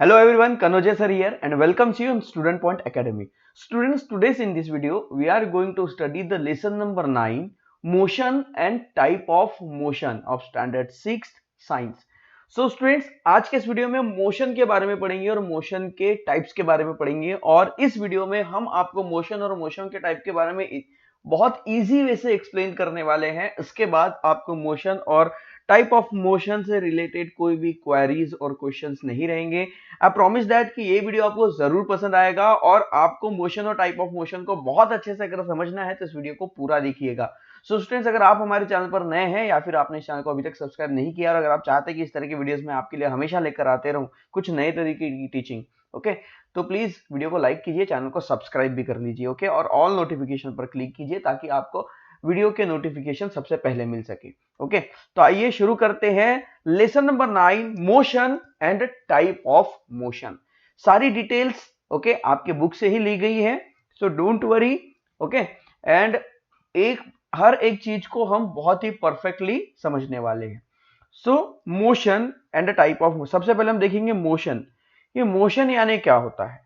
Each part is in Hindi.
Hello everyone, Kanoja sir here and welcomes you on Student Point Academy. Students, today's in this video, we are going to study the lesson number 9, Motion and Type of Motion of Standard 6th Science. So students, आज के इस वीडियो में मोशन के बारे में पढ़ेंगे और मोशन के टाइप्स के बारे में पढ़ेंगे और इस वीडियो में हम आपको मोशन और मोशन के टाइप के बारे में बहुत इजी वे से एक्सप्लेन करने वाले हैं। इसके बाद आपको मोशन और टाइप ऑफ मोशन से रिलेटेड कोई भी क्वेरीज और क्वेश्चंस नहीं रहेंगे। आई प्रॉमिस दैट कि ये वीडियो आपको जरूर पसंद आएगा और आपको मोशन और टाइप ऑफ मोशन को बहुत अच्छे से अगर समझना है तो इस वीडियो को पूरा देखिएगा। सो स्टूडेंट्स, अगर आप हमारे चैनल पर नए हैं या फिर आपने इस चैनल को अभी तक सब्सक्राइब नहीं किया और अगर आप चाहते हैं कि इस तरह की वीडियोस में आपके लिए हमेशा लेकर आते रहूं कुछ नए तरीके की टीचिंग, ओके, तो प्लीज वीडियो को लाइक कीजिए, चैनल को सब्सक्राइब भी कर लीजिए, ओके, और ऑल नोटिफिकेशन पर क्लिक कीजिए ताकि आपको वीडियो के नोटिफिकेशन सबसे पहले मिल सके। ओके, तो आइए शुरू करते हैं lesson number 9, motion and type of motion. सारी डिटेल्स ओके आपके बुक से ही ली गई है, so don't worry, okay, and हर एक चीज को हम बहुत ही परफेक्टली समझने वाले हैं। सो motion and type of motion, सबसे पहले हम देखेंगे मोशन। ये मोशन यानी क्या होता है,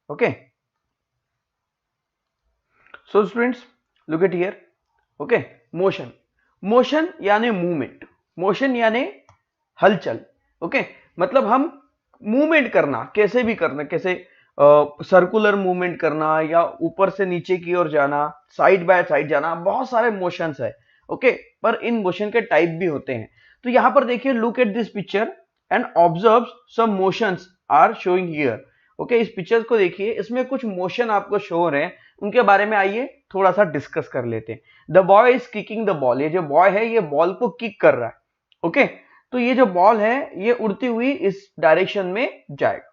okay. So students, look at here, okay. Motion, motion यानी मूवमेंट, मोशन यानी हलचल, ओके। मतलब हम मूवमेंट करना, कैसे भी करना, कैसे सर्कुलर मूवमेंट करना या ऊपर से नीचे की ओर जाना, साइड बाय साइड जाना, बहुत सारे मोशंस है, ओके। पर इन मोशन के टाइप भी होते हैं। तो यहां पर देखिए, look at this picture and observe some motions are showing here, okay. इस पिक्चर को देखिए, इसमें कुछ मोशन आपको शो हो रहे हैं, उनके बारे में आइए थोड़ा सा डिस्कस कर लेते हैं। The boy is kicking the ball, ये जो बॉय है ये बॉल को किक कर रहा है, ओके। तो ये जो बॉल है ये उड़ती हुई इस डायरेक्शन में जाएगा।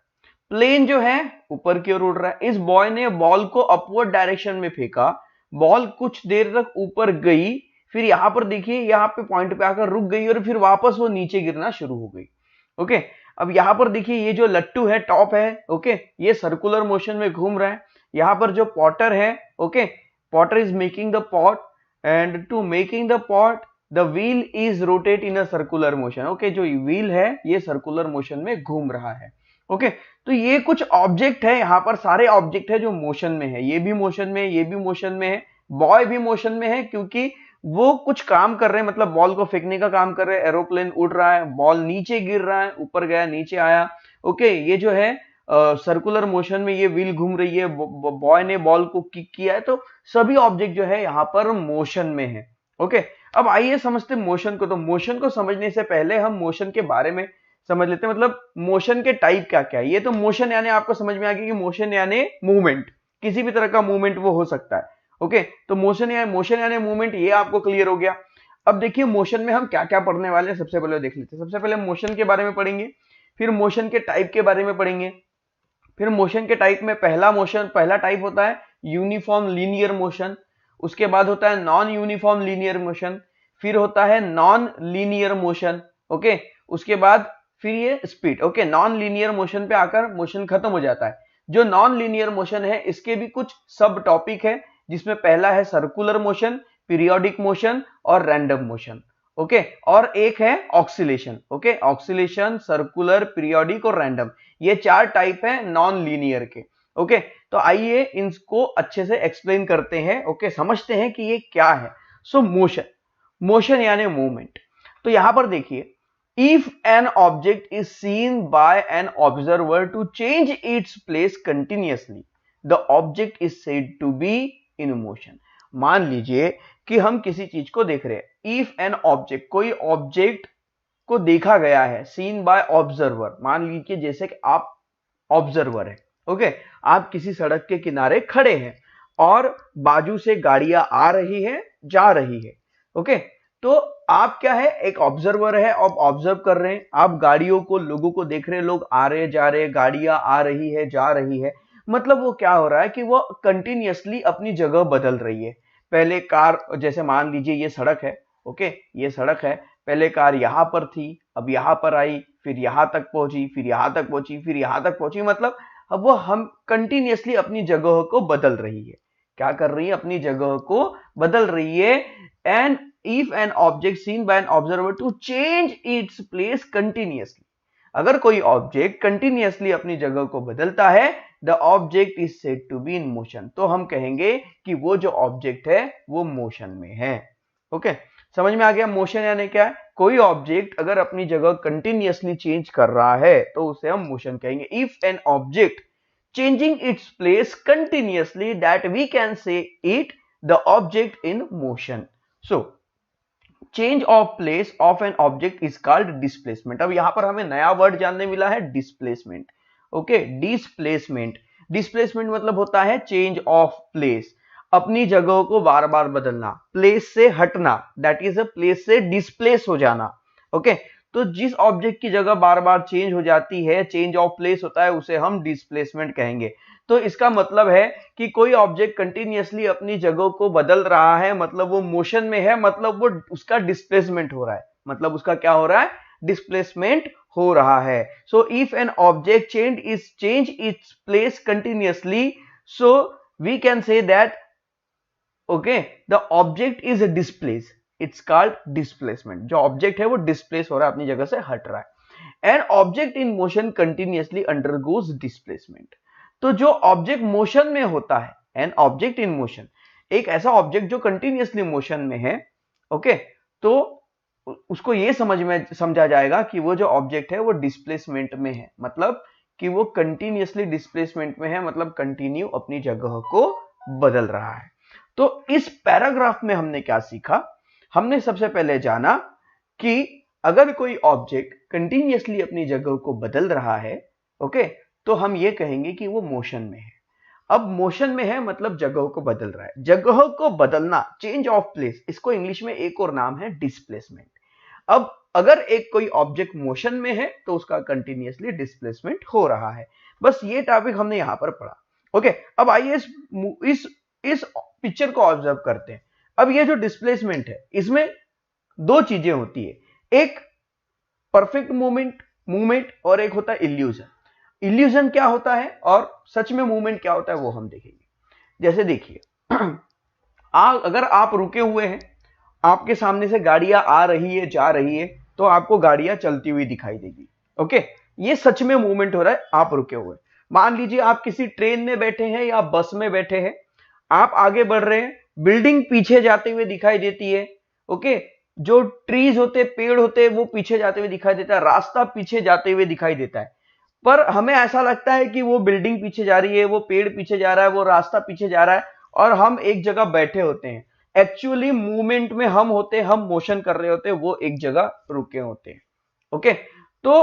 प्लेन जो है ऊपर की ओर उड़ रहा है। इस बॉय ने बॉल को अपवर्ड डायरेक्शन में फेंका, बॉल कुछ देर तक ऊपर गई, फिर यहां पर देखिए यहां पे पॉइंट पे आकर रुक गई और फिर वापस वो नीचे गिरना शुरू हो गई, ओके। अब यहां पर देखिए ये जो लट्टू है टॉप है, ओके, ये सर्कुलर मोशन में घूम रहा है। यहां पर जो पॉटर है, okay, potter is making the pot and to making the pot the wheel is rotate in a circular motion, okay. जो व्हील है ये सर्कुलर मोशन में घूम रहा है, ओके। तो ये कुछ ऑब्जेक्ट है, यहां पर सारे ऑब्जेक्ट है जो मोशन में है, ये भी मोशन में, ये भी मोशन में है, बॉय भी मोशन में है क्योंकि वो कुछ काम कर रहे हैं, मतलब बॉल को फेंकने का काम कर रहे हैं। एरोप्लेन उड़ रहा है, बॉल नीचे गिर रहा है, ऊपर गया नीचे आया, ओके। ये जो है सर्कुलर मोशन में ये व्हील घूम रही है, बॉय ने बॉल को किक किया है, तो सभी ऑब्जेक्ट जो है यहाँ पर मोशन में है, ओके। अब आइए समझते मोशन को। तो मोशन को समझने से पहले हम मोशन के बारे में समझ लेते हैं, मतलब मोशन के टाइप क्या क्या है। ये तो मोशन यानी आपको समझ में आ गया कि मोशन यानी मूवमेंट, किसी भी तरह का मूवमेंट वो हो सकता है, ओके। तो मोशन यानी मूवमेंट, ये आपको क्लियर हो गया। अब देखिए मोशन में हम क्या क्या पढ़ने वाले हैं, सबसे पहले देख लेते हैं। सबसे पहले मोशन के बारे में पढ़ेंगे, फिर मोशन के टाइप के बारे में पढ़ेंगे। फिर मोशन के टाइप में पहला टाइप होता है यूनिफॉर्म लीनियर मोशन, उसके बाद होता है नॉन यूनिफॉर्म लीनियर मोशन, फिर होता है नॉन लीनियर मोशन, ओके। उसके बाद फिर ये speed, okay. Non linear motion पे आकर मोशन खत्म हो जाता है। जो नॉन लीनियर मोशन है इसके भी कुछ सब टॉपिक है, जिसमें पहला है सर्कुलर मोशन, पीरियोडिक मोशन और रैंडम मोशन, ओके। और एक है oscillation, okay. Oscillation, circular, periodic और रैंडम, ये 4 टाइप है नॉन लीनियर के, ओके। तो आइए इनको अच्छे से एक्सप्लेन करते हैं, ओके, समझते हैं कि ये क्या है। सो मोशन यानी मूवमेंट। तो यहां पर देखिए, if an object is seen by an observer to change its place continuously, the object is said to be in motion। मान लीजिए कि हम किसी चीज को देख रहे हैं, if an object, कोई ऑब्जेक्ट को देखा गया है, seen by observer, मान लीजिए जैसे कि आप ऑब्जर्वर है, ओके। आप किसी सड़क के किनारे खड़े हैं और बाजू से गाड़ियां आ रही है, जा रही है, ओके। तो आप क्या है, एक ऑब्जर्वर है, आप ऑब्जर्व कर रहे हैं, आप गाड़ियों को, लोगों को देख रहे हैं, लोग आ रहे जा रहे, गाड़ियां आ रही है, जा रही है। मतलब वो क्या हो रहा है कि वो कंटिन्यूअसली अपनी जगह बदल रही है। पहले कार, जैसे मान लीजिए ये सड़क है, ओके, ये सड़क है, पहले कार यहां पर थी, अब यहां पर आई, फिर यहां तक पहुंची, फिर यहां तक पहुंची, फिर यहां तक पहुंची, मतलब अब वो हम कंटिन्यूअसली अपनी जगह को बदल रही है। क्या कर रही है, अपनी जगह को बदल रही है। And if an object seen by an observer to change its place continuously, अगर कोई ऑब्जेक्ट कंटिन्यूअसली अपनी जगह को बदलता है, the object is said to be in motion, तो हम कहेंगे कि वो जो ऑब्जेक्ट है वो मोशन में है। ओके, समझ में आ गया मोशन यानी क्या है? कोई ऑब्जेक्ट अगर अपनी जगह कंटिन्यूअसली चेंज कर रहा है तो उसे हम मोशन कहेंगे। If an object changing its place continuously, that we can say it the object in motion. So change of place of an object is called displacement. अब यहां पर हमें नया वर्ड जानने मिला है, डिस्प्लेसमेंट। Okay, displacement. डिस्प्लेसमेंट मतलब होता है चेंज ऑफ प्लेस, अपनी जगहों को बार बार बदलना, प्लेस से हटना, दैट इज अ प्लेस से डिस्प्लेस हो जाना। ओके, तो जिस ऑब्जेक्ट की जगह बार बार चेंज हो जाती है, चेंज ऑफ प्लेस होता है, उसे हम डिस्प्लेसमेंट कहेंगे। तो इसका मतलब है कि कोई ऑब्जेक्ट कंटिन्यूअसली अपनी जगह को बदल रहा है, मतलब वो मोशन में है, मतलब वो उसका डिस्प्लेसमेंट हो रहा है, मतलब उसका क्या हो रहा है? डिस्प्लेसमेंट हो रहा है। So if an object change its place continuously, so we can say that okay the object is displace, its called displacement. जो ऑब्जेक्ट है वो डिस्प्लेस हो रहा है, अपनी जगह से हट रहा है। N object in motion continuously undergoes displacement. तो जो ऑब्जेक्ट मोशन में होता है, एन ऑब्जेक्ट इन मोशन, एक ऐसा ऑब्जेक्ट जो कंटिन्यूअसली मोशन में है, ओके, तो उसको ये समझा जाएगा कि वो जो ऑब्जेक्ट है वो डिस्प्लेसमेंट में है, मतलब कि वो कंटिन्यूअसली डिस्प्लेसमेंट में है, मतलब कंटिन्यू अपनी जगह को बदल रहा है। तो इस पैराग्राफ में हमने क्या सीखा? हमने सबसे पहले जाना कि अगर कोई ऑब्जेक्ट कंटिन्यूअसली अपनी जगह को बदल रहा है, ओके, तो हम ये कहेंगे कि वो मोशन में है। अब मोशन में है मतलब जगह को बदल रहा है। जगह को बदलना, चेंज ऑफ प्लेस, इसको इंग्लिश में एक और नाम है डिस्प्लेसमेंट। अब अगर एक कोई ऑब्जेक्ट मोशन में है तो उसका कंटिन्यूअसली डिस्प्लेसमेंट हो रहा है। बस ये टॉपिक हमने यहां पर पढ़ा। ओके, अब आइए इस पिक्चर को ऑब्जर्व करते हैं। अब ये जो डिस्प्लेसमेंट है, इसमें दो चीजें होती है, एक परफेक्ट मूवमेंट और एक होता है इल्यूजन। इल्यूजन क्या होता है और सच में मूवमेंट क्या होता है वो हम देखेंगे। जैसे देखिए, अगर आप रुके हुए हैं, आपके सामने से गाड़ियां आ रही है, जा रही है, तो आपको गाड़ियां चलती हुई दिखाई देगी। ओके, ये सच में मूवमेंट हो रहा है, आप रुके हुए। मान लीजिए आप किसी ट्रेन में बैठे हैं या बस में बैठे हैं, आप आगे बढ़ रहे हैं, बिल्डिंग पीछे जाते हुए दिखाई देती है। ओके, जो ट्रीज होते, पेड़ होते, वो पीछे जाते हुए दिखाई देता है, रास्ता पीछे जाते हुए दिखाई देता है, पर हमें ऐसा लगता है कि वो बिल्डिंग पीछे जा रही है, वो पेड़ पीछे जा रहा है, वो रास्ता पीछे जा रहा है, और हम एक जगह बैठे होते हैं। एक्चुअली मूवमेंट में हम होते हैं, हम मोशन कर रहे होते हैं, वो एक जगह रुके होते हैं। ओके, तो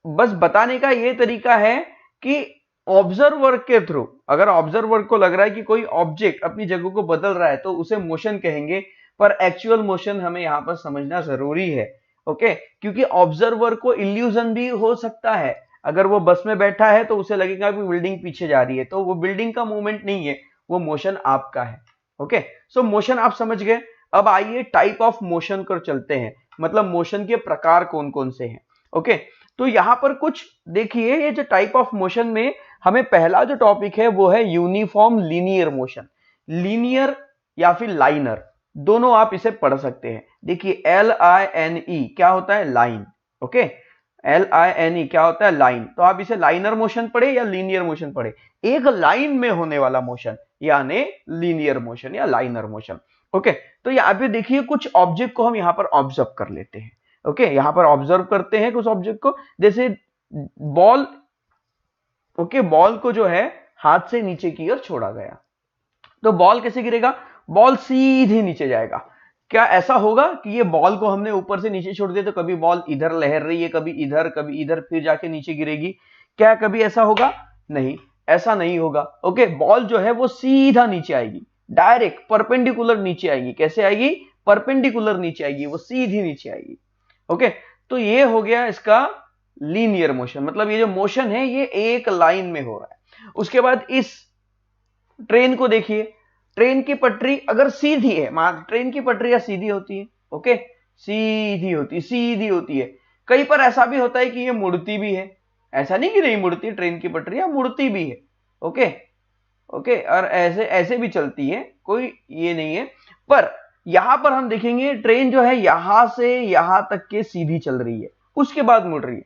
बस बताने का ये तरीका है कि ऑब्जर्वर के थ्रू, अगर ऑब्जर्वर को लग रहा है कि कोई ऑब्जेक्ट अपनी जगह को बदल रहा है तो उसे मोशन कहेंगे, पर एक्चुअल मोशन हमें यहां पर समझना जरूरी है। ओके, क्योंकि ऑब्जर्वर को इल्यूजन भी हो सकता है। अगर वो बस में बैठा है तो उसे लगेगा कि बिल्डिंग पीछे जा रही है, तो वो बिल्डिंग का मूवमेंट नहीं है, वो मोशन आपका है। ओके, सो मोशन आप समझ गए। अब आइए टाइप ऑफ मोशन को चलते हैं, मतलब मोशन के प्रकार कौन कौन से हैं। ओके, तो यहां पर कुछ देखिए, ये जो टाइप ऑफ मोशन में हमें पहला जो टॉपिक है वो है यूनिफॉर्म लीनियर मोशन। लीनियर या फिर लाइनर, दोनों आप इसे पढ़ सकते हैं। देखिए LINE क्या होता है? लाइन। ओके, LINE क्या होता है? लाइन। तो आप इसे लाइनर मोशन पढ़े या लीनियर मोशन पढ़े, एक लाइन में होने वाला मोशन यानी लीनियर मोशन या लाइनर मोशन। ओके, तो यहां पे देखिए कुछ ऑब्जेक्ट को हम यहां पर ऑब्जर्व कर लेते हैं। ओके, यहां पर ऑब्जर्व करते हैं कुछ ऑब्जेक्ट को, जैसे बॉल। ओके, बॉल को जो है हाथ से नीचे की ओर छोड़ा गया, तो बॉल कैसे गिरेगा? बॉल सीधे नीचे जाएगा। क्या ऐसा होगा कि ये बॉल को हमने ऊपर से नीचे छोड़ दिया तो कभी बॉल इधर लहर रही है, कभी इधर फिर जाके नीचे गिरेगी? क्या कभी ऐसा होगा? नहीं, ऐसा नहीं होगा। ओके, बॉल जो है वो सीधा नीचे आएगी, डायरेक्ट परपेंडिकुलर नीचे आएगी। कैसे आएगी? परपेंडिकुलर नीचे आएगी, वो सीधी नीचे आएगी। ओके, तो ये हो गया इसका लीनियर मोशन, मतलब ये जो मोशन है ये एक लाइन में हो रहा है। उसके बाद इस ट्रेन को देखिए, ट्रेन की पटरी अगर सीधी है, ट्रेन की पटरी सीधी होती है। ओके, सीधी होती है। कई पर ऐसा भी होता है कि ये मुड़ती भी है, ऐसा नहीं कि नहीं मुड़ती, ट्रेन की पटरी मुड़ती भी है। ओके, और ऐसे भी चलती है, कोई ये नहीं है। पर यहां पर हम देखेंगे ट्रेन जो है यहां से यहां तक के सीधी चल रही है, उसके बाद मुड़ रही है।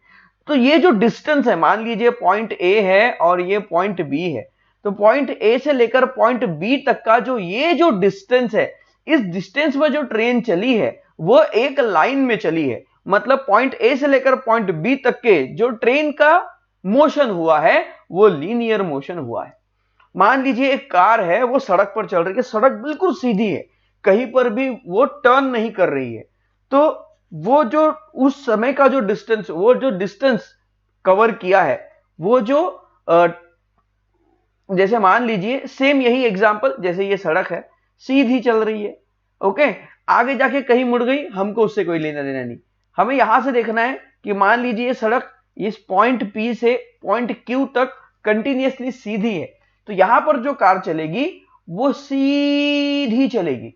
तो ये जो डिस्टेंस है, मान लीजिए पॉइंट ए है और ये पॉइंट बी है, तो पॉइंट ए से लेकर पॉइंट बी तक का जो ये जो डिस्टेंस है, इस डिस्टेंस में जो ट्रेन चली है वो एक लाइन में चली है। मतलब पॉइंट ए से लेकर पॉइंट बी तक के जो ट्रेन का मोशन हुआ है वो लीनियर मोशन हुआ है। मान लीजिए एक कार है, वो सड़क पर चल रही है, सड़क बिल्कुल सीधी है, कहीं पर भी वो टर्न नहीं कर रही है, तो वो जो उस समय का जो डिस्टेंस, वो जो डिस्टेंस कवर किया है, वो जो जैसे मान लीजिए सेम यही एग्जांपल, जैसे ये सड़क है सीधी चल रही है, ओके, आगे जाके कहीं मुड़ गई, हमको उससे कोई लेना देना नहीं। हमें यहां से देखना है कि मान लीजिए ये सड़क इस पॉइंट पी से पॉइंट क्यू तक कंटिन्यूअसली सीधी है, तो यहां पर जो कार चलेगी वो सीधी चलेगी,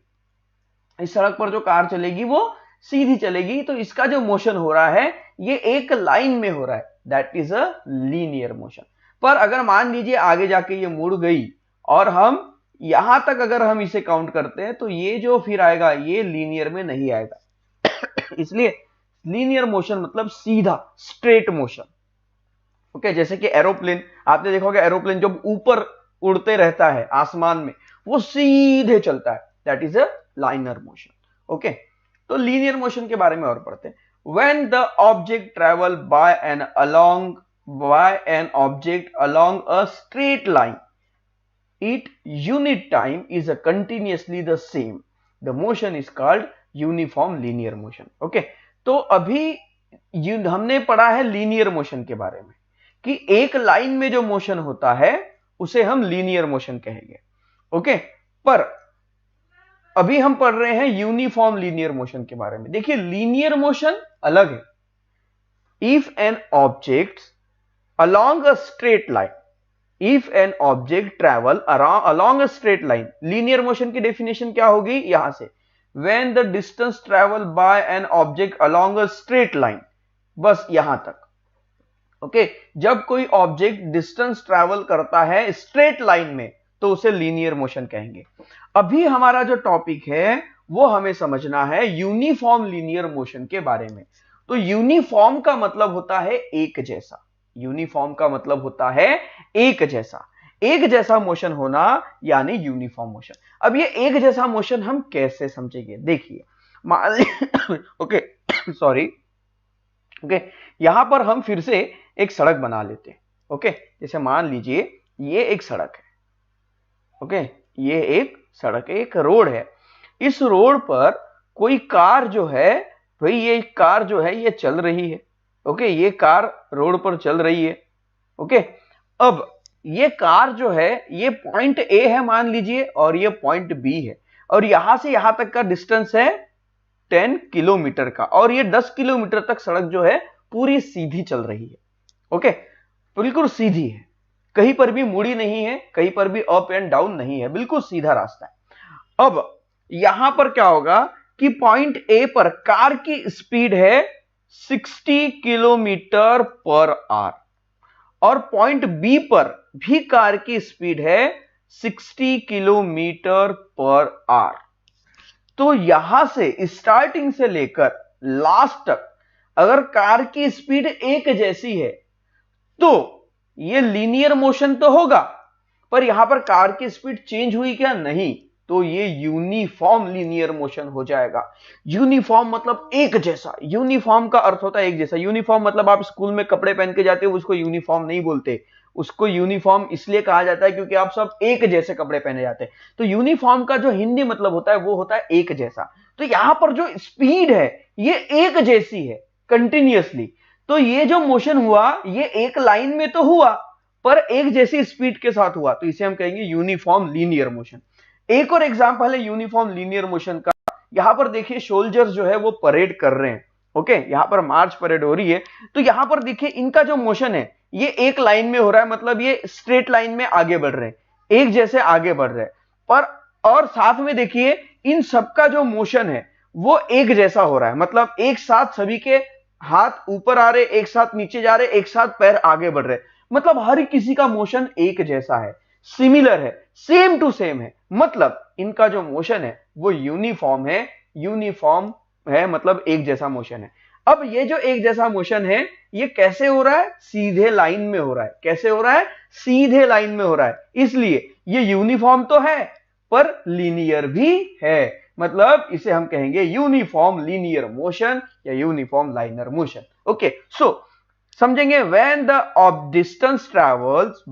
इस सड़क पर जो कार चलेगी वो सीधी चलेगी, तो इसका जो मोशन हो रहा है ये एक लाइन में हो रहा है, that is a linear motion. पर अगर मान लीजिए आगे जाके ये मुड़ गई और हम यहां तक अगर हम इसे काउंट करते हैं, तो ये जो फिर आएगा ये लीनियर में नहीं आएगा। इसलिए लीनियर मोशन मतलब सीधा स्ट्रेट मोशन। ओके, जैसे कि एरोप्लेन, आपने देखा होगा एरोप्लेन जब ऊपर उड़ते रहता है आसमान में, वो सीधे चलता है, that is a liner motion. Okay, तो लीनियर मोशन के बारे में और पढ़ते हैं। When the object travel by an object along a straight line, its unit time is continuously the same. The motion is called uniform linear motion. Okay, तो अभी हमने पढ़ा है लीनियर मोशन के बारे में कि एक लाइन में जो मोशन होता है उसे हम लीनियर मोशन कहेंगे। ओके, पर अभी हम पढ़ रहे हैं यूनिफॉर्म लीनियर मोशन के बारे में। देखिए लीनियर मोशन अलग है। If an object along a straight line, if an object travel along a straight line, linear motion की डेफिनेशन क्या होगी यहां से, when the distance travel by an object along a straight line, बस यहां तक। ओके, जब कोई ऑब्जेक्ट डिस्टेंस ट्रैवल करता है स्ट्रेट लाइन में तो उसे लीनियर मोशन कहेंगे। अभी हमारा जो टॉपिक है वो हमें समझना है यूनिफॉर्म लीनियर मोशन के बारे में। तो यूनिफॉर्म का मतलब होता है एक जैसा, यूनिफॉर्म का मतलब होता है एक जैसा, एक जैसा मोशन होना यानी यूनिफॉर्म मोशन। अब ये एक जैसा मोशन हम कैसे समझेंगे, देखिए ओके सॉरी, ओके, यहां पर हम फिर से एक सड़क बना लेते हैं। ओके, जैसे मान लीजिए ये एक सड़क है, ओके, ये एक सड़क है, एक रोड है। इस रोड पर कोई कार जो है, भाई ये कार जो है ये चल रही है। ओके, ये कार रोड पर चल रही है। ओके, अब ये कार जो है ये पॉइंट ए है मान लीजिए और ये पॉइंट बी है, और यहां से यहां तक का डिस्टेंस है 10 किलोमीटर का, और ये 10 किलोमीटर तक सड़क जो है पूरी सीधी चल रही है। ओके, बिल्कुल सीधी है, कहीं पर भी मुड़ी नहीं है, कहीं पर भी अप एंड डाउन नहीं है, बिल्कुल सीधा रास्ता है। अब यहां पर क्या होगा कि पॉइंट ए पर कार की स्पीड है 60 किलोमीटर पर आवर, और पॉइंट बी पर भी कार की स्पीड है 60 किलोमीटर पर आवर। तो यहां से स्टार्टिंग से लेकर लास्ट तक अगर कार की स्पीड एक जैसी है तो ये लीनियर मोशन तो होगा, पर यहां पर कार की स्पीड चेंज हुई क्या, नहीं, तो ये यूनिफॉर्म लीनियर मोशन हो जाएगा। यूनिफॉर्म मतलब एक जैसा, यूनिफॉर्म का अर्थ होता है एक जैसा। यूनिफॉर्म मतलब आप स्कूल में कपड़े पहन के जाते हो उसको यूनिफॉर्म नहीं बोलते, उसको यूनिफॉर्म इसलिए कहा जाता है क्योंकि आप सब एक जैसे कपड़े पहने जाते हैं। तो यूनिफॉर्म का जो हिंदी मतलब होता है वो होता है एक जैसा। तो यहां पर जो स्पीड है ये एक जैसी है कंटिन्यूअसली, तो ये जो मोशन हुआ ये एक लाइन में तो हुआ पर एक जैसी स्पीड के साथ हुआ, तो इसे हम कहेंगे यूनिफॉर्म लीनियर मोशन। एक और एग्जांपल है यूनिफॉर्म लीनियर मोशन का। यहां पर देखिए सोल्जर्स जो है वो परेड कर रहे हैं। ओके, यहां पर मार्च परेड हो रही है, तो यहां पर देखिए इनका जो मोशन है ये एक लाइन में हो रहा है, मतलब ये स्ट्रेट लाइन में आगे बढ़ रहे हैं, एक जैसे आगे बढ़ रहे हैं। पर और साथ में देखिए इन सबका जो मोशन है वो एक जैसा हो रहा है, मतलब एक साथ सभी के हाथ ऊपर आ रहे, एक साथ नीचे जा रहे, एक साथ पैर आगे बढ़ रहे, मतलब हर किसी का मोशन एक जैसा है, सिमिलर है, सेम टू सेम है, मतलब इनका जो मोशन है वो यूनिफॉर्म है। यूनिफॉर्म है मतलब एक जैसा मोशन है। अब ये जो एक जैसा मोशन है ये कैसे हो रहा है? सीधे लाइन में हो रहा है। कैसे हो रहा है? सीधे लाइन में हो रहा है। इसलिए ये यूनिफॉर्म तो है पर लीनियर भी है, मतलब इसे हम कहेंगे यूनिफॉर्म लीनियर मोशन या यूनिफॉर्म लाइनर मोशन। ओके, सो समझेंगे when the distance travels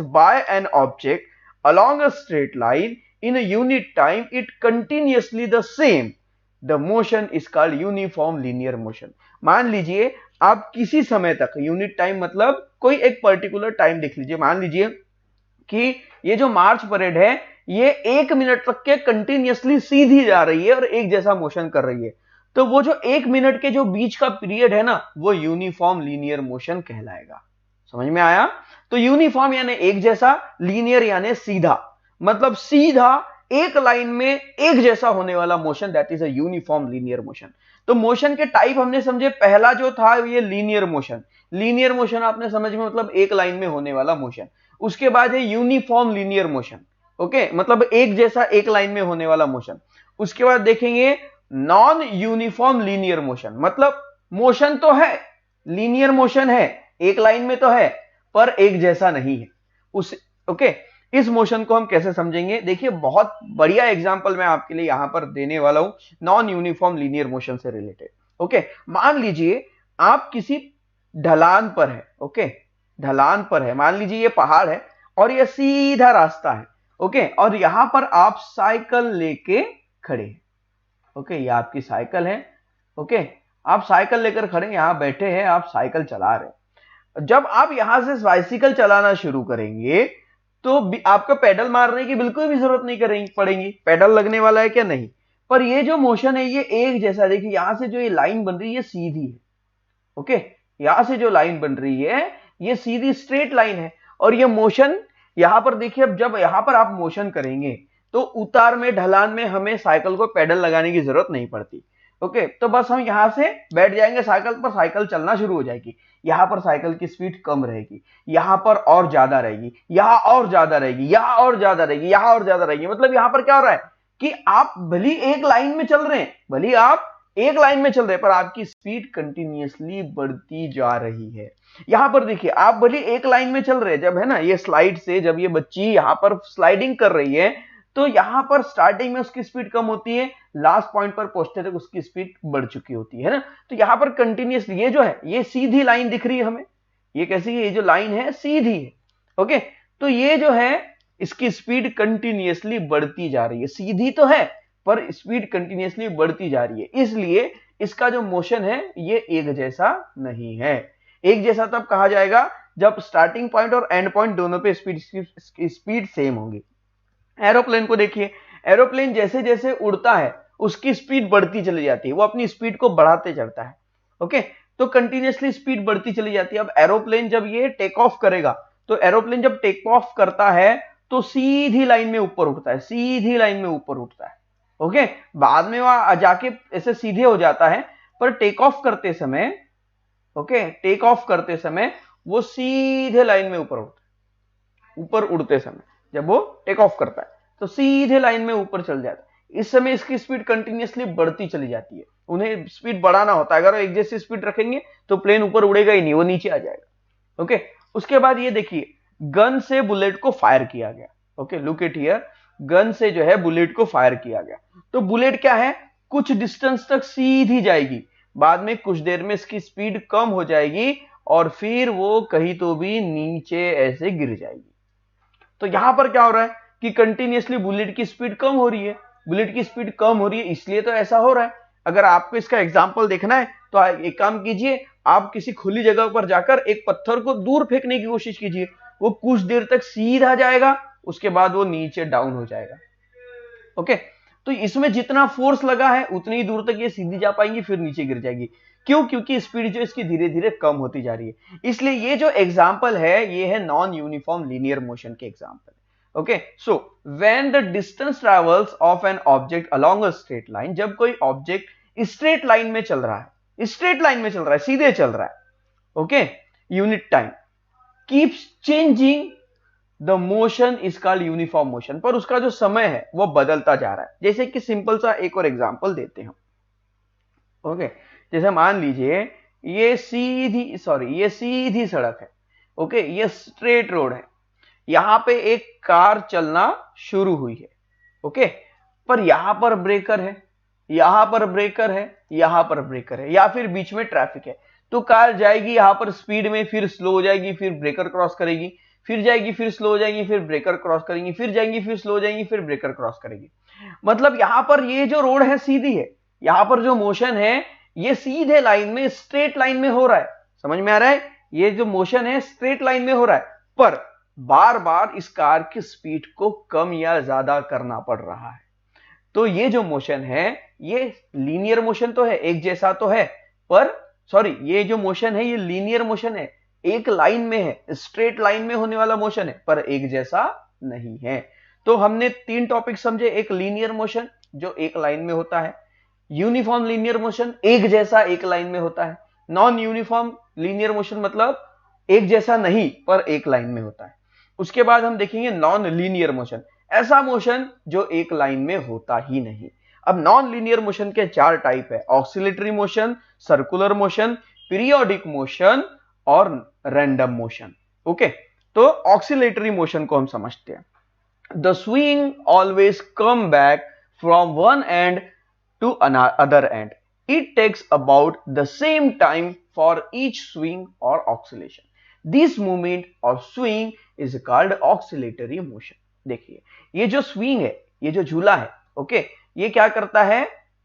by an object along a straight line in a unit time, it continuously the same, the motion is called uniform linear motion। मान लीजिए आप किसी समय तक, यूनिट टाइम मतलब कोई एक पर्टिकुलर टाइम देख लीजिए, मान लीजिए कि ये जो मार्च परेड है ये 1 मिनट तक के कंटिन्यूअसली सीधी जा रही है और एक जैसा मोशन कर रही है, तो वो जो 1 मिनट के जो बीच का पीरियड है ना वो यूनिफॉर्म लीनियर मोशन कहलाएगा। समझ में आया? तो यूनिफॉर्म यानी एक जैसा, लीनियर यानी सीधा, मतलब सीधा एक लाइन में एक जैसा होने वाला motion, that is a uniform linear motion. तो मोशन के टाइप हमने समझे, पहला जो था ये लीनियर मोशन। लीनियर मोशन आपने समझ में मतलब एक लाइन में होने वाला मोशन। उसके बाद है यूनिफॉर्म लीनियर मोशन, ओके, मतलब एक जैसा एक लाइन में होने वाला मोशन। उसके बाद देखेंगे नॉन यूनिफॉर्म लीनियर मोशन, मतलब मोशन तो है, लीनियर मोशन है, एक लाइन में तो है पर एक जैसा नहीं है उस, ओके। इस मोशन को हम कैसे समझेंगे? देखिए बहुत बढ़िया एग्जांपल मैं आपके लिए यहां पर देने वाला हूं नॉन यूनिफॉर्म लीनियर मोशन से रिलेटेड। ओके, मान लीजिए आप किसी ढलान पर है, ओके, ढलान पर है, मान लीजिए ये पहाड़ है और ये सीधा रास्ता है, ओके, और यहां पर आप साइकिल लेके खड़े हैं, ओके, ये आपकी साइकिल है, ओके, आप साइकिल लेकर खड़े यहां बैठे हैं, आप साइकिल चला रहे हैं। जब आप यहां से बाइसिकल चलाना शुरू करेंगे तो आपको पेडल मारने की बिल्कुल भी जरूरत नहीं पड़ेगी, पेडल लगने वाला है क्या? नहीं। पर ये जो मोशन है ये एक जैसा, देखिए यहां से जो ये लाइन बन रही है ये सीधी है, ओके, यहां से जो लाइन बन रही है ये सीधी स्ट्रेट लाइन है, और ये मोशन यहां पर देखिए, अब जब यहां पर आप मोशन करेंगे तो उतार में, ढलान में हमें साइकिल को पेडल लगाने की जरूरत नहीं पड़ती, ओके, तो बस हम यहां से बैठ जाएंगे साइकिल पर, साइकिल चलना शुरू हो जाएगी। यहां पर साइकिल की स्पीड कम रहेगी, यहां पर और ज्यादा रहेगी, यहां और ज्यादा रहेगी, यहां और ज्यादा रहेगी, यहां और ज्यादा रहेगी। मतलब यहां पर क्या हो रहा है कि आप भली एक लाइन में चल रहे हैं, भली आप एक लाइन में चल रहे हैं, पर आपकी स्पीड कंटिन्यूअसली बढ़ती जा रही है। यहां पर देखिए आप भली एक लाइन में चल रहे हैं, जब है ना ये स्लाइड से, जब ये बच्ची यहां पर स्लाइडिंग कर रही है तो यहां पर स्टार्टिंग में उसकी स्पीड कम होती है, लास्ट पॉइंट पर पहुंचते तक उसकी स्पीड बढ़ चुकी होती है ना। तो यहां पर कंटिन्यूअसली ये जो है ये सीधी लाइन दिख रही है हमें, ये कैसी है? ये जो लाइन है सीधी है, ओके, तो ये जो है इसकी स्पीड कंटिन्यूअसली बढ़ती जा रही है, सीधी तो है पर स्पीड कंटिन्यूअसली बढ़ती जा रही है, इसलिए इसका जो मोशन है ये एक जैसा नहीं है। एक जैसा तब कहा जाएगा जब स्टार्टिंग पॉइंट और एंड पॉइंट दोनों पे स्पीड सेम होगी। एरोप्लेन को देखिए, एरोप्लेन जैसे जैसे उड़ता है उसकी स्पीड बढ़ती चली जाती है, वो अपनी स्पीड को बढ़ाते चलता है, ओके, तो कंटिन्यूअसली स्पीड बढ़ती चली जाती है। अब एरोप्लेन जब ये टेक ऑफ करेगा, तो एरोप्लेन जब टेक ऑफ करता है तो सीधी लाइन में ऊपर उठता है, सीधी लाइन में ऊपर उठता है, ओके, बाद में वहां जाके ऐसे सीधे हो जाता है, पर टेक ऑफ करते समय, ओके, टेक ऑफ करते समय वो सीधे लाइन में ऊपर उठता है, ऊपर उड़ते समय जब वो टेक ऑफ करता है तो सीधे लाइन में ऊपर चल जाता है। इस समय इसकी स्पीड कंटिन्यूअसली बढ़ती चली जाती है, उन्हें स्पीड बढ़ाना होता है, अगर वो एक जैसी स्पीड रखेंगे तो प्लेन ऊपर उड़ेगा ही नहीं, वो नीचे आ जाएगा, ओके। उसके बाद ये देखिए गन से बुलेट को फायर किया गया, okay, look at here, gun से जो है बुलेट को फायर किया गया, तो बुलेट क्या है, कुछ डिस्टेंस तक सीधी जाएगी, बाद में कुछ देर में इसकी स्पीड कम हो जाएगी और फिर वो कहीं तो भी नीचे ऐसे गिर जाएगी। तो यहां पर क्या हो रहा है कि कंटिन्यूअसली बुलेट की स्पीड कम हो रही है, बुलेट की स्पीड कम हो रही है, इसलिए तो ऐसा हो रहा है। अगर आपको इसका एग्जांपल देखना है तो एक काम कीजिए, आप किसी खुली जगह पर जाकर एक पत्थर को दूर फेंकने की कोशिश कीजिए, वो कुछ देर तक सीधा जाएगा, उसके बाद वो नीचे डाउन हो जाएगा, ओके। तो इसमें जितना फोर्स लगा है उतनी ही दूर तक ये सीधी जा पाएंगी, फिर नीचे गिर जाएगी। क्यों? क्योंकि स्पीड जो इसकी धीरे धीरे कम होती जा रही है। इसलिए ये जो एग्जांपल है ये है नॉन यूनिफॉर्म लीनियर मोशन के example, okay. So when the distance travels of an object along a straight line, जब कोई ऑब्जेक्ट स्ट्रेट लाइन में चल रहा है, स्ट्रेट लाइन में चल रहा है, सीधे चल रहा है, okay, unit time keeps changing, the motion is called uniform motion, पर उसका जो समय है वो बदलता जा रहा है। जैसे कि सिंपल सा एक और एग्जांपल देते हैं, ओके, जैसे मान लीजिए ये सीधी सड़क है, ओके, ये स्ट्रेट रोड है, यहां पे एक कार चलना शुरू हुई है, ओके, पर यहां पर ब्रेकर है, यहां पर ब्रेकर है, यहां पर ब्रेकर है, या फिर बीच में ट्रैफिक है, तो कार जाएगी यहां पर स्पीड में, फिर स्लो हो जाएगी, फिर ब्रेकर क्रॉस करेगी, फिर जाएगी, फिर स्लो हो जाएगी, फिर ब्रेकर क्रॉस करेंगी, फिर जाएंगी, फिर स्लो हो जाएंगी, फिर ब्रेकर क्रॉस करेगी। मतलब यहां पर ये जो रोड है सीधी है, यहां पर जो मोशन है ये सीधे लाइन में, स्ट्रेट लाइन में हो रहा है। समझ में आ रहा है? ये जो मोशन है स्ट्रेट लाइन में हो रहा है, पर बार बार इस कार की स्पीड को कम या ज्यादा करना पड़ रहा है। तो ये जो मोशन है ये लीनियर मोशन तो है, एक जैसा तो है, पर सॉरी, ये जो मोशन है ये लीनियर मोशन है, एक लाइन में है, स्ट्रेट लाइन में होने वाला मोशन है, पर एक जैसा नहीं है। तो हमने 3 टॉपिक समझे, एक लीनियर मोशन जो एक लाइन में होता है, यूनिफॉर्म लीनियर मोशन एक जैसा एक लाइन में होता है, नॉन यूनिफॉर्म लीनियर मोशन मतलब एक जैसा नहीं पर एक लाइन में होता है। उसके बाद हम देखेंगे नॉन लीनियर मोशन, ऐसा मोशन जो एक लाइन में होता ही नहीं। अब नॉन लीनियर मोशन के 4 टाइप है, oscillatory motion, circular motion, periodic motion और रैंडम मोशन। ओके, तो ऑक्सिलेटरी मोशन को हम समझते हैं। The swing always come back from one end to another end. It takes about the same time for each swing or oscillation. This movement of swing is called oscillatory motion. देखिए, ये जो swing है, ये जो झूला है, ओके, ये क्या करता है?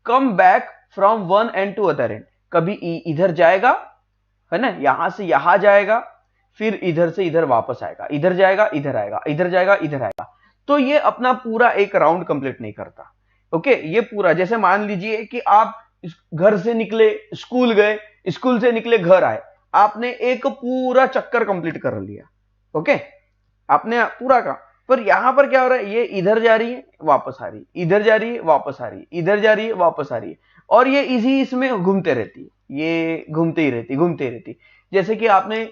Come back from one end to other end. कभी इधर जाएगा, है ना, यहां से यहां जाएगा, फिर इधर से इधर वापस आएगा, इधर जाएगा, इधर आएगा, इधर जाएगा, इधर आएगा। तो ये अपना पूरा एक राउंड कंप्लीट नहीं करता। ओके, ये पूरा, जैसे मान लीजिए कि आप घर से निकले, स्कूल गए, स्कूल से निकले, घर आए, आपने एक पूरा चक्कर कंप्लीट कर लिया। ओके, आपने पूरा का, पर यहां पर क्या हो रहा है? ये इधर जा रही है, वापस आ रही है, इधर जा रही है, वापस आ रही है, इधर जा रही है, वापस आ रही है, और ये इसी इसमें घूमते रहती है, ये घूमते ही रहती। जैसे कि आपने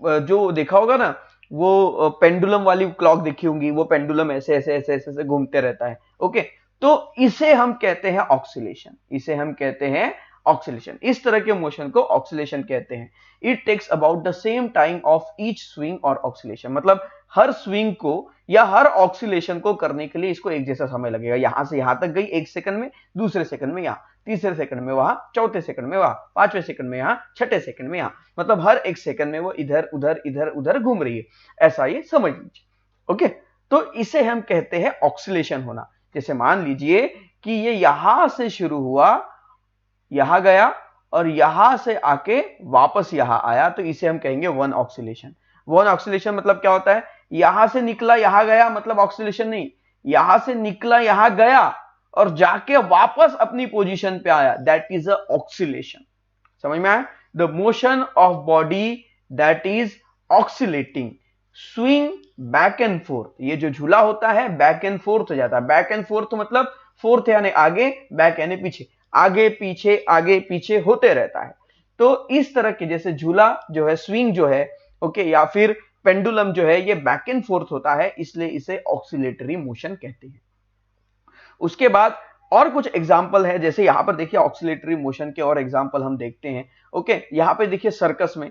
जो देखा होगा ना, वो पेंडुलम वाली क्लॉक देखी होंगी, वो पेंडुलम ऐसे ऐसे ऐसे ऐसे घूमते रहता है। ओके, तो इसे हम कहते हैं ऑक्सिलेशन, इसे हम कहते हैं ऑक्सिलेशन। इस तरह के मोशन को ऑक्सिलेशन कहते हैं। It takes about the same time of each swing और ऑक्सिलेशन, मतलब हर स्विंग को या हर ऑक्सिलेशन को करने के लिए इसको एक जैसा समय लगेगा। यहां से यहां तक गई 1 सेकंड में, दूसरे सेकंड में यहां, तीसरे सेकंड में वहां, चौथे सेकंड में वहां, पांचवें सेकंड में यहां, छठे सेकंड में यहां, मतलब हर 1 सेकंड में वो इधर उधर इधर उधर घूम रही है, ऐसा ये समझ लीजिए। ओके, तो इसे हम कहते हैं ऑक्सिलेशन होना। जैसे मान लीजिए कि ये यहां से शुरू हुआ, यहां गया, और यहां से आके वापस यहां आया, तो इसे हम कहेंगे वन ऑक्सिलेशन। वन ऑक्सिलेशन मतलब क्या होता है? यहां से निकला यहां गया, मतलब ऑक्सिलेशन नहीं, यहां से निकला यहां गया और जाके वापस अपनी पोजीशन पे आया, दैट इज अ ऑक्सिलेशन। समझ में आया? The motion of body that is oscillating, swing back and forth. ये जो झूला होता है बैक एंड फोर्थ हो जाता है। बैक एंड फोर्थ मतलब फोर्थ यानी आगे, बैक यानी पीछे, आगे पीछे होते रहता है। तो इस तरह के, जैसे झूला जो है, स्विंग जो है, ओके, या फिर पेंडुलम जो है, ये बैक एंड फोर्थ होता है, इसलिए इसे ऑक्सिलेटरी मोशन कहते हैं। उसके बाद और कुछ एग्जाम्पल है, जैसे यहां पर देखिए ऑक्सिलेटरी मोशन के और एग्जाम्पल हम देखते हैं। ओके, यहां पे देखिए सर्कस में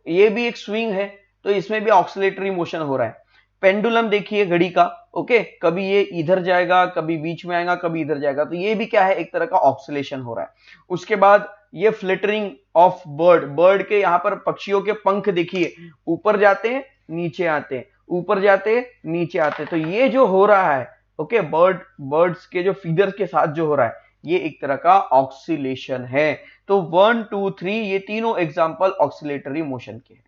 ये भी एक स्विंग है, तो इसमें भी ऑक्सिलेटरी मोशन हो रहा है। पेंडुलम देखिए घड़ी का, ओके, कभी ये इधर जाएगा, कभी बीच में आएगा, कभी इधर जाएगा, तो ये भी क्या है? एक तरह का ऑक्सिलेशन हो रहा है। उसके बाद ये फ्लिटरिंग ऑफ बर्ड, बर्ड के यहाँ पर पक्षियों के पंख देखिए, ऊपर जाते हैं, नीचे आते हैं, ऊपर जाते हैं, नीचे आते हैं, तो ये जो हो रहा है, ओके, बर्ड्स के जो फीदर्स के साथ जो हो रहा है, ये एक तरह का ऑक्सिलेशन है। तो 1 2 3 ये तीनों एग्जाम्पल ऑक्सिलेटरी मोशन के हैं।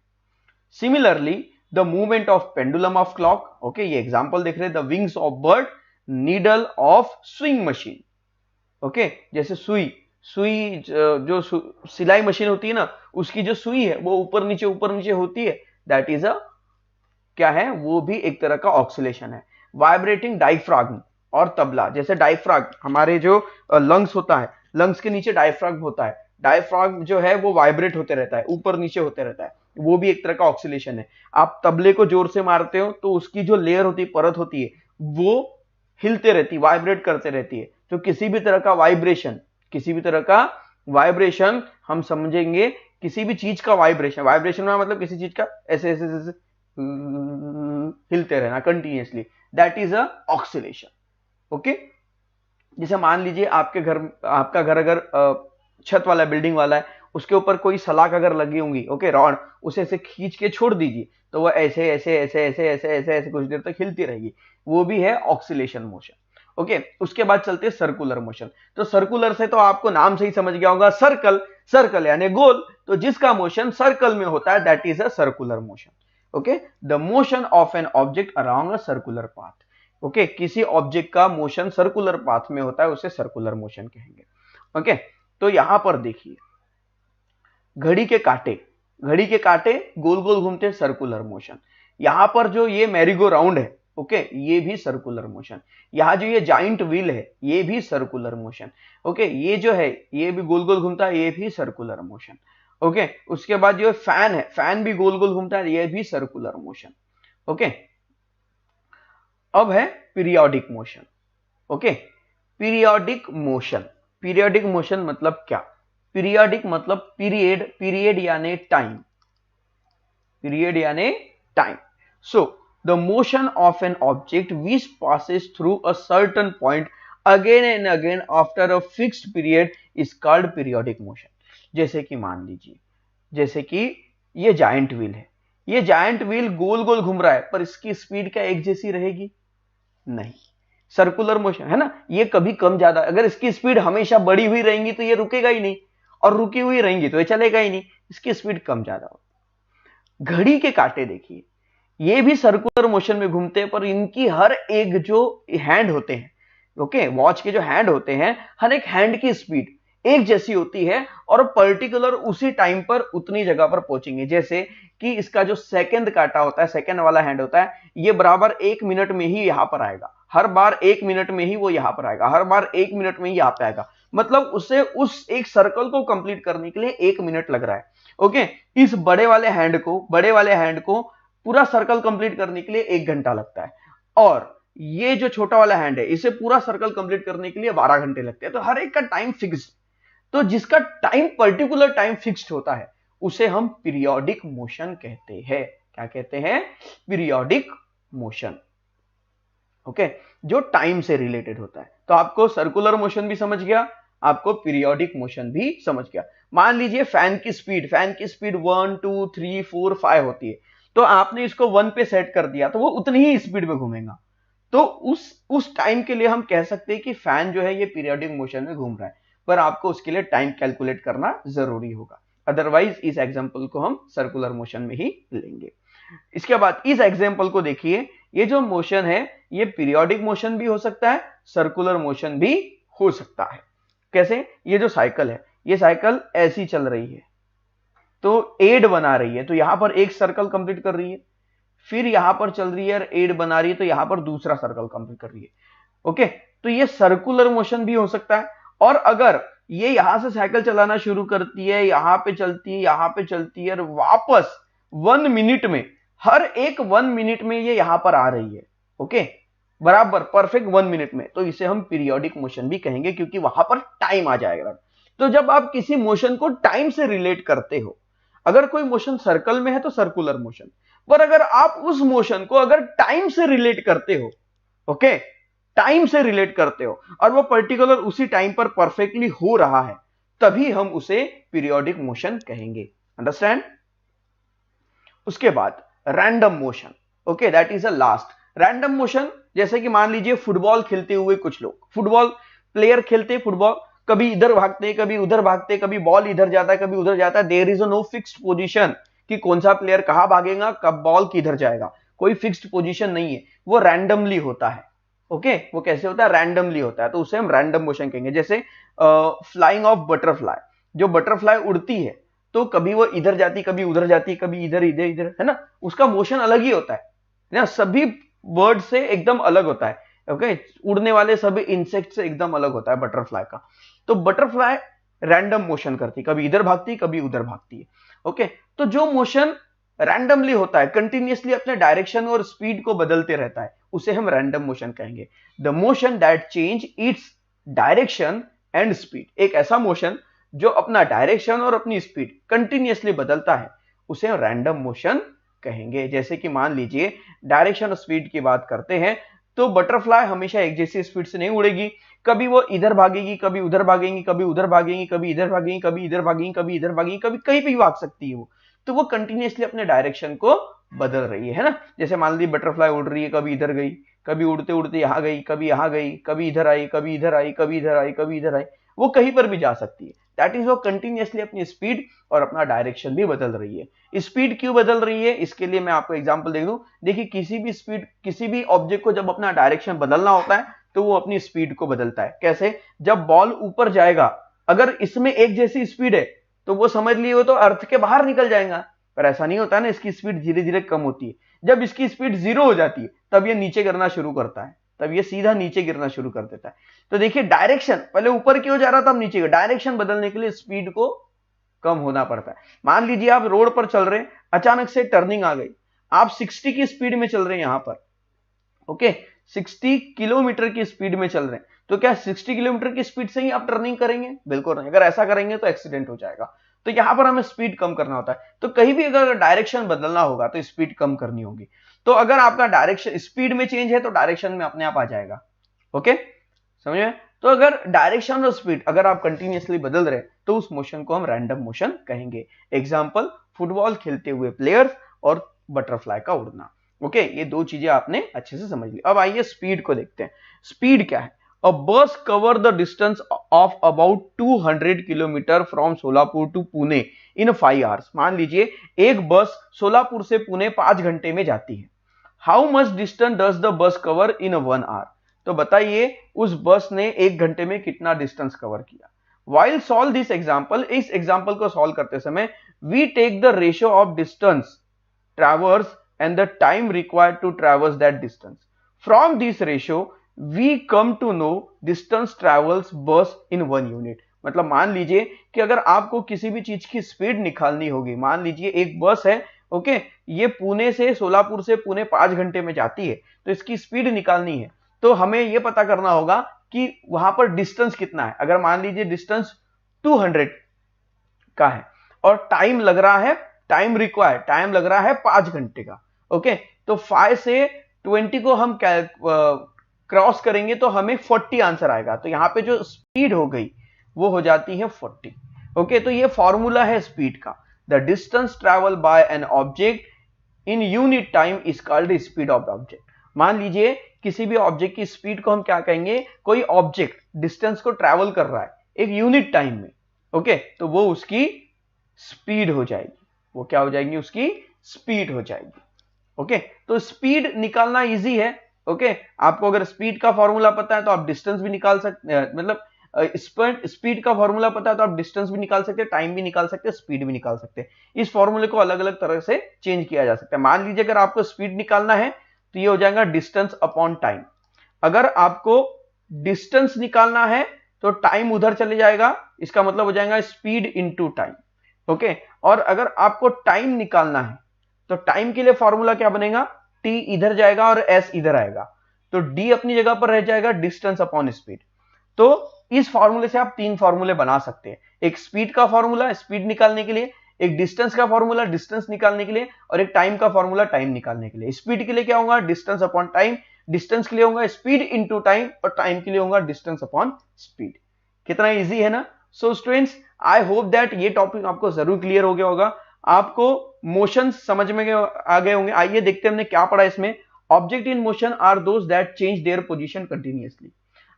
Similarly the movement of pendulum of clock, okay, ये एग्जांपल देख रहे हैं, the wings of bird, needle of swing machine. Okay, जैसे सुई जो सिलाई मशीन होती है ना, उसकी जो सुई है वो ऊपर नीचे होती है, दैट इज अ क्या है? वो भी एक तरह का ऑक्सिलेशन है। वाइब्रेटिंग डायफ्राग्म और तबला, जैसे डायफ्राग्म हमारे जो लंग्स होता है, लंग्स के नीचे डायफ्राग्म होता है, डायफ्राग्म जो है वो वाइब्रेट होते रहता है, ऊपर नीचे होते रहता है, वो भी एक तरह का ऑक्सिलेशन है। आप तबले को जोर से मारते हो तो उसकी जो लेयर होती है, परत होती है, वो हिलते रहती है, वाइब्रेट करते रहती है। तो किसी भी तरह का वाइब्रेशन, किसी भी तरह का वाइब्रेशन हम समझेंगे किसी भी चीज का वाइब्रेशन, वाइब्रेशन में मतलब किसी चीज का ऐसे ऐसे ऐसे हिलते रहना continuously, that is a oscillation. Okay, जैसे मान लीजिए आपका घर अगर छत वाला बिल्डिंग वाला है, उसके ऊपर कोई सलाख अगर लगी होंगी, ओके, रॉड, उसे ऐसे खींच के छोड़ दीजिए तो वह ऐसे ऐसे ऐसे ऐसे ऐसे ऐसे ऐसे कुछ देर तक हिलती रहेगी, वो भी है ऑक्सीलेशन मोशन। ओके, उसके बाद चलते हैं सर्कुलर मोशन। तो सर्कुलर से तो आपको नाम से ही समझ गया होगा, सर्कल, सर्कल यानी गोल, तो जिसका मोशन सर्कल में होता है that is a circular motion. Okay, the motion of an object around a circular path. Okay, किसी ऑब्जेक्ट का मोशन सर्कुलर पाथ में होता है उसे सर्कुलर मोशन कहेंगे। ओके, तो यहां पर देखिए घड़ी के कांटे गोल गोल घूमते हैं, सर्कुलर मोशन। यहां पर जो ये मैरीगो राउंड है, ओके, ये भी सर्कुलर मोशन। यहां जो ये जाइंट व्हील है ये भी सर्कुलर मोशन। ओके, ये जो है ये भी गोल गोल घूमता है, ये भी सर्कुलर मोशन। ओके, उसके बाद जो फैन है, फैन भी गोल गोल घूमता है, ये भी सर्कुलर मोशन। ओके, अब है periodic motion. Okay, periodic motion मतलब क्या? पीरियोडिक मतलब पीरियड यानी time, so the motion of an object which passes through a certain point again and again after a fixed period is called periodic motion. जैसे कि मान लीजिए, जैसे कि ये जायंट व्हील है, ये जायंट व्हील गोल गोल घूम रहा है, पर इसकी स्पीड क्या एक जैसी रहेगी? नहीं, सर्कुलर मोशन है ना, ये कभी कम ज्यादा, अगर इसकी स्पीड हमेशा बढ़ी हुई रहेंगी तो ये रुकेगा ही नहीं, और रुकी हुई रहेंगी तो ये चलेगा ही नहीं, इसकी स्पीड कम ज्यादा होगी। घड़ी के कांटे देखिए, ये भी सर्कुलर मोशन में घूमते हैं, पर इनकी हर एक जो हैंड होते हैं, ओके, वॉच के जो हैंड होते हैं, हर एक हैंड की स्पीड एक जैसी होती है और पर्टिकुलर उसी टाइम पर उतनी जगह पर पहुंचेंगे। जैसे कि इसका जो सेकंड कांटा होता है, सेकंड वाला हैंड होता है, ये बराबर 1 मिनट में ही यहां पर आएगा, हर बार 1 मिनट में ही वो यहां पर आएगा, हर बार 1 मिनट में ही यहां पे आएगा, मतलब उसे उस एक सर्कल को कंप्लीट करने के लिए 1 मिनट लग रहा है। ओके, इस बड़े वाले हैंड को पूरा सर्कल कंप्लीट करने के लिए 1 घंटा लगता है, और ये जो छोटा वाला हैंड है इसे पूरा सर्कल कंप्लीट करने के लिए 12 घंटे लगते हैं। तो हर एक का टाइम फिक्स, तो जिसका टाइम पर्टिकुलर टाइम फिक्स्ड होता है उसे हम पीरियोडिक मोशन कहते हैं। क्या कहते हैं? Periodic motion. ओके, जो टाइम से रिलेटेड होता है। तो आपको सर्कुलर मोशन भी समझ गया, आपको पीरियोडिक मोशन भी समझ गया। मान लीजिए फैन की स्पीड 1 2 3 4 5 होती है, तो आपने इसको 1 पे सेट कर दिया तो वो उतनी ही स्पीड में घूमेगा। तो उस टाइम के लिए हम कह सकते हैं कि फैन जो है ये पीरियोडिक मोशन में घूम रहा है, पर आपको उसके लिए टाइम कैलकुलेट करना जरूरी होगा, अदरवाइज इस एग्जांपल को हम सर्कुलर मोशन में ही लेंगे। इसके बाद इस एग्जांपल को देखिए, ये जो मोशन है ये पीरियोडिक मोशन भी हो सकता है, सर्कुलर मोशन भी हो सकता है। कैसे? ये जो साइकिल है, ये साइकिल ऐसी चल रही है तो एड बना रही है, तो यहां पर एक सर्कल कंप्लीट कर रही है, फिर यहां पर चल रही है, एड बना रही है, तो यहां पर दूसरा सर्कल कंप्लीट कर रही है। ओके, तो ये सर्कुलर मोशन भी हो सकता है। और अगर ये यहां से साइकिल चलाना शुरू करती है, यहां पे चलती है, यहां पे चलती है, और वापस 1 मिनट में, हर एक 1 मिनट में ये यहां पर आ रही है, ओके, बराबर परफेक्ट 1 मिनट में, तो इसे हम पीरियोडिक मोशन भी कहेंगे, क्योंकि वहां पर टाइम आ जाएगा। तो जब आप किसी मोशन को टाइम से रिलेट करते हो, अगर कोई मोशन सर्कल में है तो सर्कुलर मोशन, पर अगर आप उस मोशन को अगर टाइम से रिलेट करते हो, ओके, टाइम से रिलेट करते हो और वो पर्टिकुलर उसी टाइम पर परफेक्टली हो रहा है, तभी हम उसे पीरियोडिक मोशन कहेंगे। अंडरस्टैंड? उसके बाद random motion, okay, that is a last. Random motion, जैसे कि मान लीजिए फुटबॉल खेलते हुए कुछ लोग, फुटबॉल प्लेयर खेलते फुटबॉल, कभी इधर भागते कभी उधर भागते, कभी बॉल इधर जाता है कभी उधर जाता है, there is no fixed position कि कौन सा प्लेयर कहां भागेगा, कब बॉल किधर जाएगा, कोई फिक्स्ड पोजीशन नहीं है, वो रैंडमली होता है। ओके, वो कैसे होता है? रैंडमली होता है, तो उसे हम रैंडम मोशन कहेंगे। जैसे फ्लाइंग ऑफ बटरफ्लाई, जो बटरफ्लाई उड़ती है तो कभी वो इधर जाती कभी उधर जाती, कभी इधर इधर इधर, है ना, उसका मोशन अलग ही होता है ना, सभी बर्ड से एकदम अलग होता है। ओके, उड़ने वाले सभी इंसेक्ट से एकदम अलग होता है बटरफ्लाई का। तो बटरफ्लाई रैंडम मोशन करती, कभी इधर भागती कभी उधर भागती है। ओके, तो जो मोशन रैंडमली होता है, कंटिन्यूअसली अपने डायरेक्शन और स्पीड को बदलते रहता है, उसे हम रैंडम मोशन कहेंगे। The motion that change its direction and speed, एक ऐसा मोशन जो अपना डायरेक्शन और अपनी स्पीड कंटिन्यूअसली बदलता है उसे रैंडम मोशन कहेंगे। जैसे कि मान लीजिए डायरेक्शन और स्पीड की बात करते हैं तो बटरफ्लाई हमेशा एक जैसी स्पीड से नहीं उड़ेगी, कभी वो इधर भागेगी, कभी उधर भागेगी, कभी उधर भागेगी, कभी इधर भागेगी, कभी इधर भागेगी, कभी इधर भागेगी, कभी कहीं भी भाग सकती है वो। तो वो कंटिन्यूअसली अपने डायरेक्शन को बदल रही है ना। जैसे मान ली बटरफ्लाई उड़ रही है, कभी इधर गई, कभी उड़ते उड़ते यहाँ गई, कभी यहाँ गई, कभी इधर आई, कभी इधर आई, कभी इधर आई, कभी इधर आई, वो कहीं पर भी जा सकती है। दैट इज वो कंटिन्यूअसली अपनी स्पीड और अपना डायरेक्शन भी बदल रही है। स्पीड क्यों बदल रही है, इसके लिए मैं आपको एग्जांपल दे दूं। देखिए किसी भी ऑब्जेक्ट को जब अपना डायरेक्शन बदलना होता है तो वो अपनी स्पीड को बदलता है। कैसे? जब बॉल ऊपर जाएगा, अगर इसमें एक जैसी स्पीड है तो वो समझ लिए वो तो अर्थ के बाहर निकल जाएगा, पर ऐसा नहीं होता ना, इसकी स्पीड धीरे धीरे कम होती है। जब इसकी स्पीड 0 हो जाती है तब ये नीचे गिरना शुरू करता है, तब ये सीधा नीचे गिरना शुरू कर देता है। तो देखिए डायरेक्शन पहले ऊपर क्यों जा रहा था, अब नीचे का डायरेक्शन बदलने के लिए स्पीड को कम होना पड़ता है। मान लीजिए आप रोड पर चल रहे हैं, अचानक से टर्निंग आ गई, आप 60 की स्पीड में चल रहे हैं यहां पर, ओके 60 किलोमीटर की स्पीड में चल रहे हैं, तो क्या 60 किलोमीटर की स्पीड से ही आप टर्निंग करेंगे? बिल्कुल नहीं, अगर ऐसा करेंगे तो एक्सीडेंट हो जाएगा। तो यहां पर हमें स्पीड कम करना होता है। तो कहीं भी अगर डायरेक्शन बदलना होगा तो स्पीड कम करनी होगी। तो अगर आपका डायरेक्शन स्पीड में चेंज है तो डायरेक्शन में अपने आप आ जाएगा। ओके, समझ में? तो अगर डायरेक्शन और स्पीड अगर आप कंटिन्यूअसली बदल रहे हैं तो उस मोशन को हम रैंडम मोशन कहेंगे। एग्जांपल, फुटबॉल खेलते हुए प्लेयर्स और बटरफ्लाई का उड़ना। ओके, ये दो चीजें आपने अच्छे से समझ ली। अब आइए स्पीड को देखते हैं। स्पीड क्या है? A bus cover the distance of about 200 kilometre from Solapur to Pune in 5 hours। मान लीजिए एक बस सोलापुर से पुणे 5 घंटे में जाती है। How much distance does the bus cover in 1 hour? तो बताइए उस बस ने 1 घंटे में कितना डिस्टेंस कवर किया। While solve this example, इस एग्जाम्पल को सॉल्व करते समय we take the ratio of distance traversed and the time required to traverse that distance. From this ratio we come to know distance travels bus in 1 unit। मतलब मान लीजिए कि अगर आपको किसी भी चीज की स्पीड निकालनी होगी, मान लीजिए एक बस है, ओके, ये पुणे से सोलापुर से पुणे 5 घंटे में जाती है, तो इसकी स्पीड निकालनी है तो हमें यह पता करना होगा कि वहां पर डिस्टेंस कितना है। अगर मान लीजिए डिस्टेंस 200 का है और टाइम लग रहा है, टाइम रिक्वायर्ड टाइम लग रहा है 5 घंटे का, ओके, तो 5 से 20 को हम क्रॉस करेंगे तो हमें 40 आंसर आएगा। तो यहां पे जो स्पीड हो गई वो हो जाती है 40। ओके, तो ये फॉर्मूला है स्पीड का। The distance travel by an object in unit time is called speed of the object. मान लीजिए किसी भी ऑब्जेक्ट की स्पीड को हम क्या कहेंगे? कोई ऑब्जेक्ट डिस्टेंस को ट्रेवल कर रहा है एक यूनिट टाइम में, ओके, तो वो उसकी स्पीड हो जाएगी। वो क्या हो जाएगी? उसकी स्पीड हो जाएगी। ओके, तो स्पीड निकालना इजी है। ओके, आपको अगर स्पीड का फॉर्मूला पता है तो आप डिस्टेंस भी निकाल सकते हैं, मतलब स्पीड का फॉर्मूला पता है तो आप डिस्टेंस भी निकाल सकते हैं, टाइम भी निकाल सकते हैं, स्पीड भी निकाल सकते हैं। इस फॉर्मूले को अलग अलग तरह से चेंज किया जा सकता है। मान लीजिए अगर आपको स्पीड निकालना है तो ये हो जाएगा डिस्टेंस अपॉन टाइम। अगर आपको डिस्टेंस निकालना है तो टाइम उधर चले जाएगा, इसका मतलब हो जाएगा स्पीड इंटू टाइम। ओके, और अगर आपको टाइम निकालना है तो टाइम के लिए फॉर्मूला क्या बनेगा? t इधर जाएगा और s इधर आएगा, तो d अपनी जगह पर रह जाएगा, डिस्टेंस अपॉन स्पीड। तो इस फॉर्मूले से आप 3 फॉर्मूले बना सकते हैं। एक स्पीड का फॉर्मूला स्पीड निकालने के लिए, एक डिस्टेंस का फॉर्मूला डिस्टेंस निकालने के लिए, और एक टाइम का फॉर्मूला टाइम निकालने के लिए। स्पीड के लिए क्या होगा? डिस्टेंस अपॉन टाइम, डिस्टेंस के लिए होगा स्पीड इंटू टाइम, और टाइम के लिए होगा डिस्टेंस अपॉन स्पीड। कितना इजी है ना? So students, I hope that ये टॉपिक आपको जरूर क्लियर हो गया होगा, आपको मोशन समझ में आ गए होंगे। आइए देखते हैं हमने क्या पढ़ा इसमें। Object in motion are those that change their position continuously.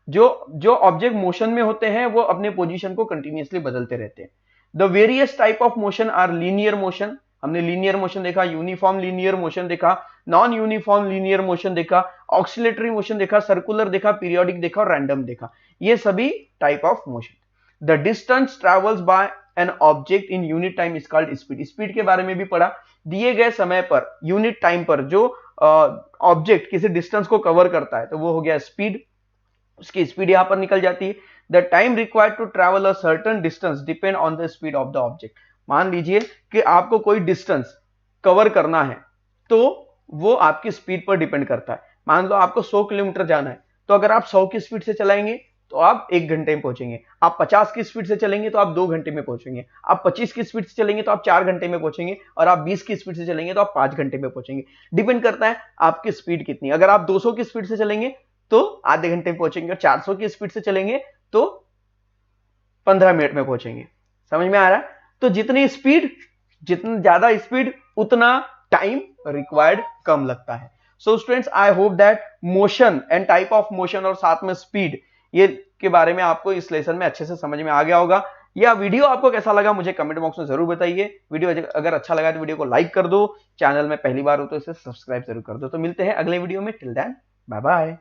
जो ऑब्जेक्ट मोशन में होते हैं वो अपने पोजीशन को कंटिन्यूअसली बदलते रहते हैं। The various type of motion are linear motion, हमने लीनियर मोशन देखा, यूनिफॉर्म लीनियर मोशन देखा, नॉन यूनिफॉर्म लीनियर मोशन देखा, ऑक्सिलेटरी मोशन देखा, सर्कुलर देखा, पीरियोडिक देखा और रैंडम देखा। ये सभी type of motion. The distance travels by an object in unit time is called speed. Speed के बारे में भी पढ़ा। दिए गए समय पर यूनिट टाइम पर जो ऑब्जेक्ट किसी डिस्टेंस को कवर करता है तो वो हो गया स्पीड, उसकी स्पीड यहां पर निकल जाती है। The time required to travel a certain distance depend on the speed of the object. मान लीजिए कि आपको कोई डिस्टेंस कवर करना है तो वो आपकी स्पीड पर डिपेंड करता है। मान लो आपको 100 किलोमीटर जाना है, तो अगर आप 100 की स्पीड से चलाएंगे तो आप 1 घंटे में पहुंचेंगे। आप 50 की स्पीड से चलेंगे तो आप 2 घंटे में पहुंचेंगे। आप 25 की स्पीड से चलेंगे तो आप 4 घंटे में पहुंचेंगे, और आप 20 की स्पीड से चलेंगे तो आप 5 घंटे में पहुंचेंगे। डिपेंड करता है आपकी स्पीड कितनी। अगर आप 200 की स्पीड से चलेंगे तो आधे घंटे में पहुंचेंगे, और 400 की स्पीड से चलेंगे तो 15 मिनट में पहुंचेंगे। समझ में आ रहा है? तो जितनी ज्यादा स्पीड उतना टाइम रिक्वायर्ड कम लगता है। So students, I hope that motion and type of motion और साथ में स्पीड ये के बारे में आपको इस लेसन में अच्छे से समझ में आ गया होगा। यह वीडियो आपको कैसा लगा मुझे कमेंट बॉक्स में जरूर बताइए। वीडियो अगर अच्छा लगा तो वीडियो को लाइक कर दो, चैनल में पहली बार हो तो इसे सब्सक्राइब जरूर कर दो। तो मिलते हैं अगले वीडियो में, टिल देन बाय बाय।